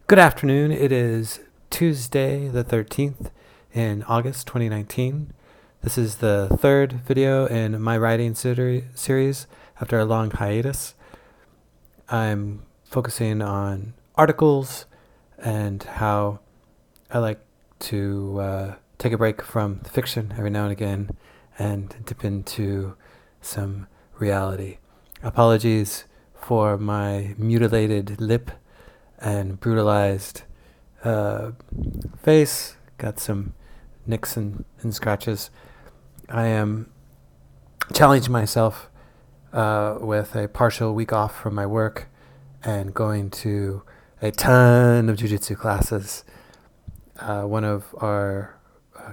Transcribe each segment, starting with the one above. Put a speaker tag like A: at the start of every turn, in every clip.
A: Good afternoon. It is Tuesday the 13th in August 2019. This is the third video in my writing series after a long hiatus. I'm focusing on articles and how I like to take a break from fiction every now and again and dip into some reality. Apologies for my mutilated lip and brutalized face. Got some nicks and scratches. I am challenging myself with a partial week off from my work and going to a ton of jiu-jitsu classes. One of our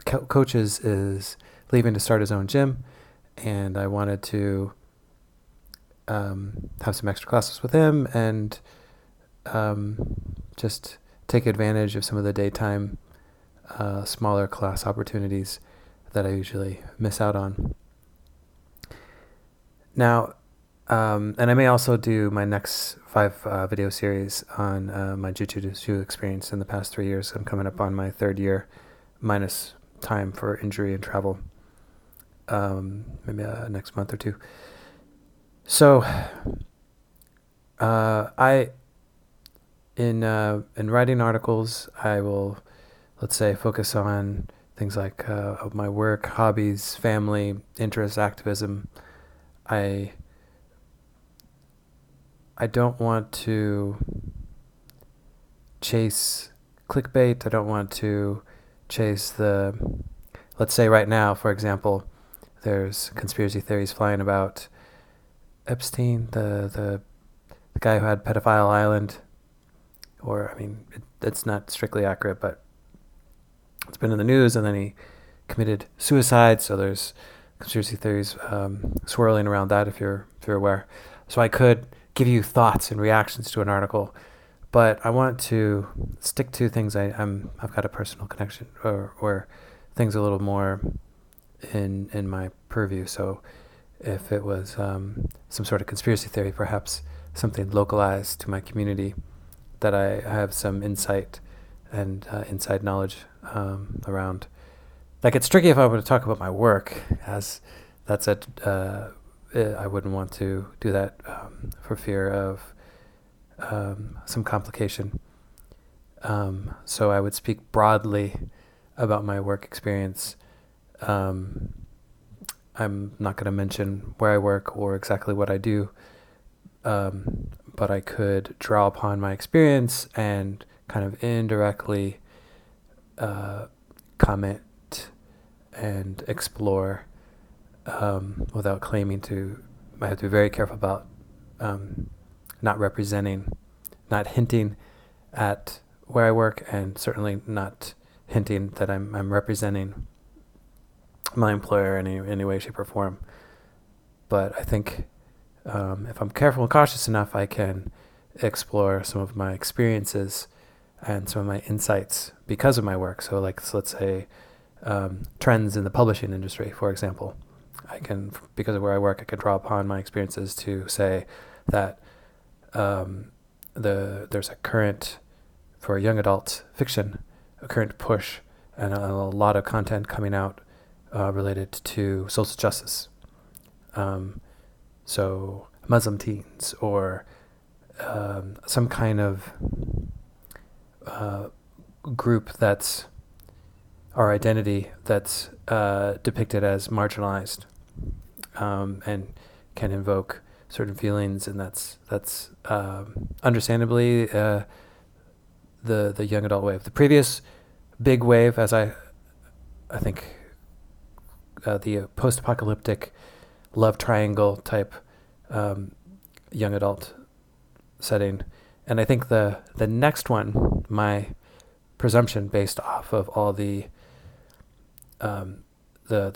A: coaches is leaving to start his own gym, and I wanted to have some extra classes with him and just take advantage of some of the daytime smaller class opportunities that I usually miss out on. Now, and I may also do my next 5 video series on my jiu-jitsu experience in the past 3 years. I'm coming up on my 3rd year, minus time for injury and travel, maybe next month or 2. So, In writing articles, I will, let's say, focus on things like my work, hobbies, family, interests, activism. I don't want to chase clickbait. I don't want to chase let's say right now, for example, there's conspiracy theories flying about Epstein, the guy who had Pedophile Island. Or, I mean, it's not strictly accurate, but it's been in the news, and then he committed suicide, so there's conspiracy theories swirling around that, if you're aware. So I could give you thoughts and reactions to an article, but I want to stick to things I've got a personal connection, or things a little more in my purview. So if it was some sort of conspiracy theory, perhaps something localized to my community that I have some insight and inside knowledge around. Like, it's tricky if I were to talk about my work, as that's it. I wouldn't want to do that for fear of some complication. So I would speak broadly about my work experience. I'm not going to mention where I work or exactly what I do. But I could draw upon my experience and kind of indirectly comment and explore without claiming to. I have to be very careful about not representing, not hinting at where I work, and certainly not hinting that I'm representing my employer in any way, shape, or form. But I think if I'm careful and cautious enough, I can explore some of my experiences and some of my insights because of my work. So, let's say trends in the publishing industry, for example. I can, because of where I work, I can draw upon my experiences to say that there's a current, for young adult fiction, a current push and a lot of content coming out related to social justice. So Muslim teens, or some kind of group that's our identity that's depicted as marginalized, and can invoke certain feelings, and that's understandably the young adult wave. The previous big wave, as I think, the post-apocalyptic love triangle type young adult setting. And I think the next one, my presumption based off of all the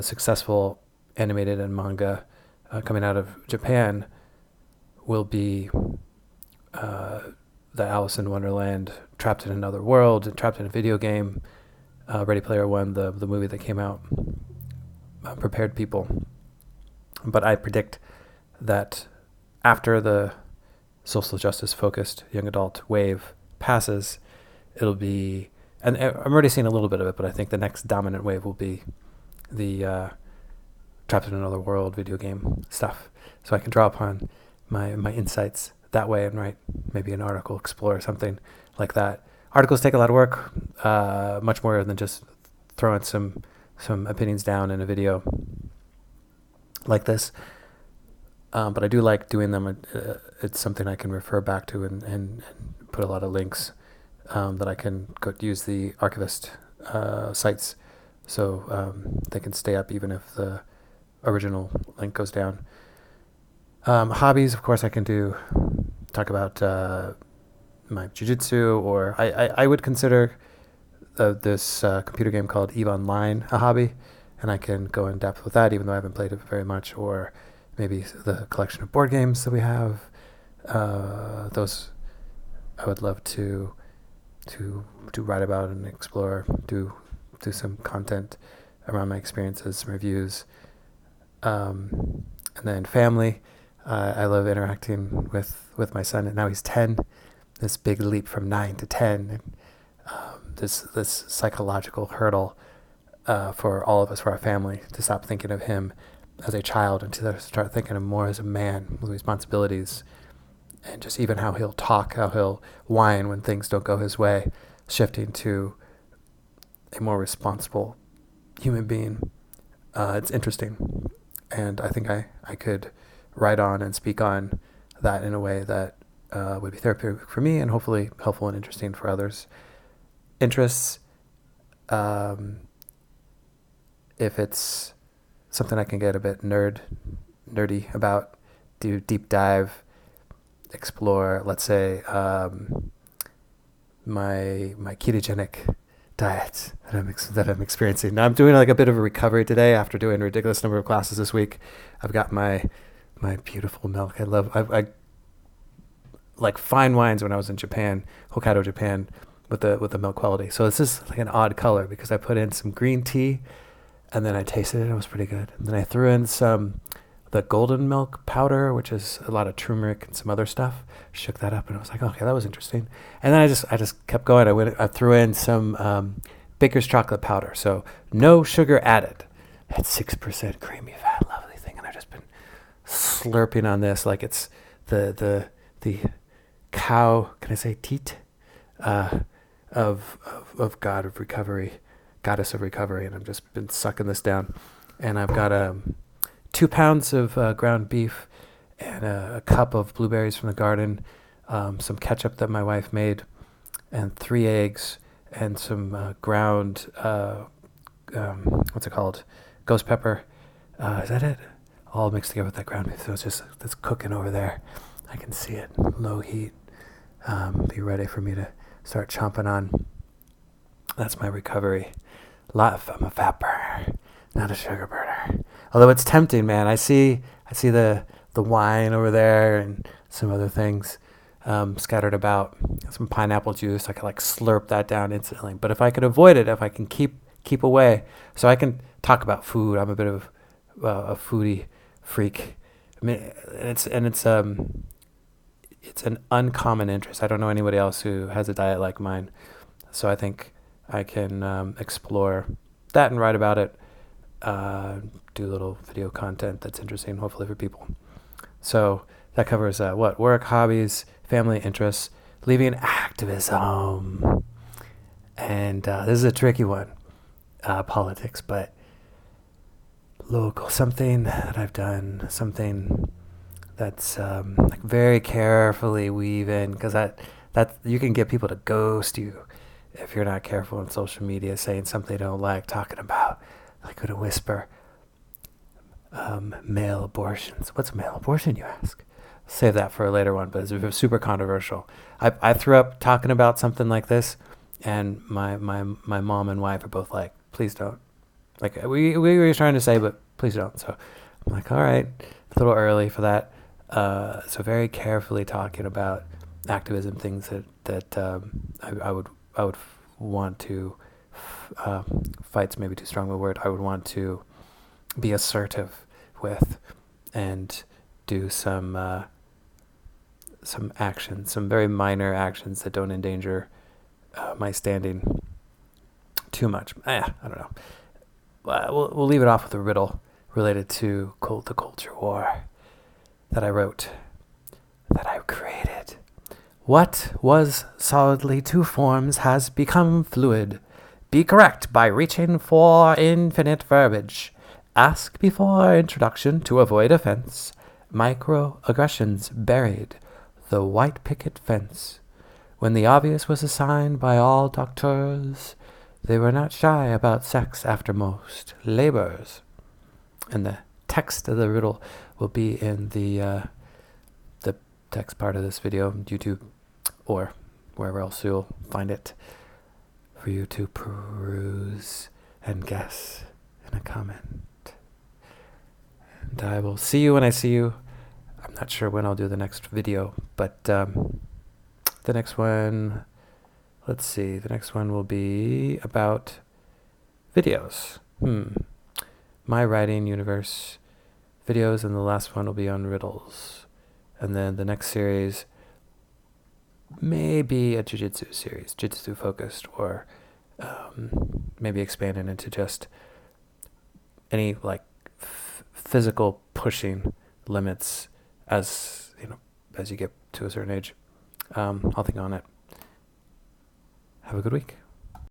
A: successful animated and manga coming out of Japan, will be the Alice in Wonderland, trapped in another world, trapped in a video game, Ready Player One, the movie that came out, prepared people. But I predict that after the social justice focused young adult wave passes, it'll be, and I'm already seeing a little bit of it, but I think the next dominant wave will be the Trapped in Another World video game stuff. So I can draw upon my insights that way and write maybe an article, explore something like that. Articles take a lot of work, much more than just throwing some opinions down in a video like this. But I do like doing them. It's something I can refer back to and put a lot of links that I can use the archivist sites, so they can stay up even if the original link goes down. Hobbies, of course, I can talk about my jiu-jitsu, or I would consider this computer game called EVE Online a hobby, and I can go in depth with that even though I haven't played it very much, or maybe the collection of board games that we have. Those I would love to write about and explore, do some content around my experiences, some reviews. And then family, I love interacting with my son, and now he's 10. This big leap from 9 to 10, and this psychological hurdle for all of us, for our family, to stop thinking of him as a child and to start thinking of him more as a man with responsibilities, and just even how he'll talk, how he'll whine when things don't go his way, shifting to a more responsible human being. It's interesting, and I think I could write on and speak on that in a way that would be therapeutic for me and hopefully helpful and interesting for others. Interests, if it's something I can get a bit nerdy about, do deep dive, explore, let's say, my ketogenic diet that I'm experiencing. Now I'm doing like a bit of a recovery today after doing a ridiculous number of classes this week. I've got my beautiful milk. I like fine wines when I was in Japan, Hokkaido, Japan, with the milk quality. So this is like an odd color because I put in some green tea and then I tasted it. It was pretty good. And then I threw in the golden milk powder, which is a lot of turmeric and some other stuff. Shook that up and I was like, okay, that was interesting. And then I just kept going. I threw in some baker's chocolate powder, so no sugar added. It had 6% creamy fat, lovely thing. And I've just been slurping on this like it's the cow, can I say teat, of God of recovery, goddess of recovery, and I've just been sucking this down. And I've got 2 pounds of ground beef and a cup of blueberries from the garden, some ketchup that my wife made, and 3 eggs and some ground, what's it called? Ghost pepper. Is that it? All mixed together with that ground beef. So it's cooking over there. I can see it, low heat. Be ready for me to start chomping on. That's my recovery. I'm a fat burner, not a sugar burner. Although it's tempting, man. I see the wine over there and some other things scattered about. Some pineapple juice. I could like slurp that down instantly. But if I could avoid it, if I can keep away, so I can talk about food. I'm a bit of a foodie freak. I mean, it's an uncommon interest. I don't know anybody else who has a diet like mine. So I think I can explore that and write about it. Do a little video content that's interesting, hopefully for people. So that covers work, hobbies, family, interests, leaving activism. And this is a tricky one, politics, but local, something that I've done, something that's like very carefully weave in, because that you can get people to ghost you if you're not careful on social media, saying something they don't like, talking about, like with a whisper, male abortions. What's male abortion, you ask? Save that for a later one, but it's super controversial. I threw up talking about something like this, and my mom and wife are both like, please don't. Like, we were trying to say, but please don't. So I'm like, all right, a little early for that. So very carefully talking about activism, things that I would want to fight's maybe too strong a word. I would want to be assertive with and do some actions, some very minor actions that don't endanger my standing too much. I don't know. We'll leave it off with a riddle related to the culture war that I wrote, that I created. What was solidly two forms has become fluid. Be correct by reaching for infinite verbiage. Ask before introduction to avoid offense. Microaggressions buried the white picket fence. When the obvious was assigned by all doctors, they were not shy about sex after most labors. And the text of the riddle will be in the text part of this video, YouTube, or wherever else you'll find it, for you to peruse and guess in a comment. And I will see you when I see you. I'm not sure when I'll do the next video, but the next one, let's see, the next one will be about videos. My writing universe videos, and the last one will be on riddles. And then the next series may be a jiu-jitsu series, jiu-jitsu focused, or maybe expanding into just any like physical pushing limits as you get to a certain age. I'll think on it. Have a good week.